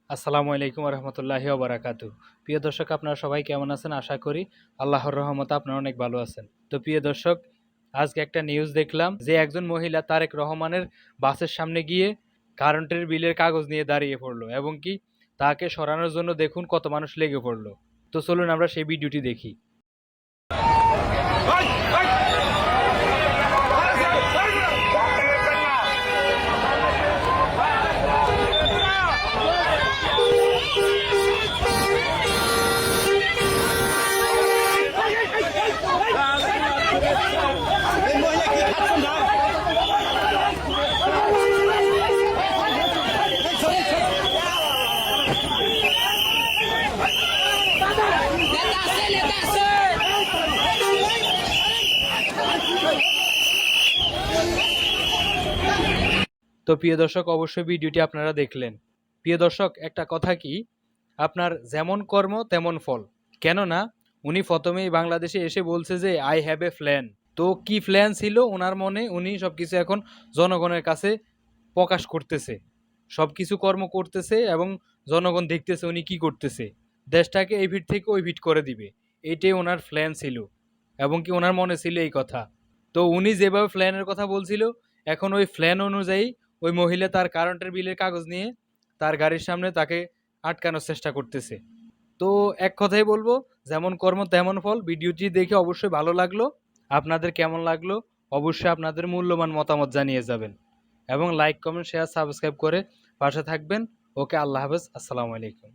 আসসালামু আলাইকুম রহমতুল্লাহি ওবারাকাতু। প্রিয় দর্শক, আপনারা সবাই কেমন আছেন? আশা করি আল্লাহর রহমতে আপনারা অনেক ভালো আছেন। তো প্রিয় দর্শক, আজকে একটা নিউজ দেখলাম যে একজন মহিলা তারেক রহমানের বাসের সামনে গিয়ে কারেন্টের বিলের কাগজ নিয়ে দাঁড়িয়ে পড়লো এবং কি তাকে সরানোর জন্য দেখুন কত মানুষ লেগে পড়লো। তো চলুন আমরা সেই ভিডিওটি দেখি। তো প্রিয় দর্শক, অবশ্যই ভিডিওটি আপনারা দেখলেন। প্রিয় দর্শক, একটা কথা কি, আপনার যেমন কর্ম তেমন ফল। কেননা উনি প্রথমেই বাংলাদেশে এসে বলছে যে আই হ্যাভ এ প্ল্যান। তো কি প্ল্যান ছিল ওনার মনে, উনি সবকিছু এখন জনগণের কাছে প্রকাশ করতেছে, সবকিছু কর্ম করতেছে এবং জনগণ দেখতেছে উনি কি করতেছে। দেশটাকে এই ভিট থেকে ওই ভিট করে দিবে, এইটাই ওনার প্ল্যান ছিল এবং কি ওনার মনে ছিল এই কথা। তো উনি যেভাবে প্ল্যানের কথা বলছিল, এখন ওই প্ল্যান অনুযায়ী ওই মহিলা তার কারেন্টের বিলের কাগজ নিয়ে তার গাড়ির সামনে তাকে আটকানোর চেষ্টা করতেছে। তো এক কথাই বলবো, যেমন কর্ম তেমন ফল। ভিডিওটি দেখে অবশ্যই ভালো লাগলো। আপনাদের কেমন লাগলো অবশ্যই আপনাদের মূল্যবান মতামত জানিয়ে যাবেন এবং লাইক কমেন্ট শেয়ার সাবস্ক্রাইব করে পাশে থাকবেন। ওকে, আল্লাহ হাফেজ, আসসালামু আলাইকুম।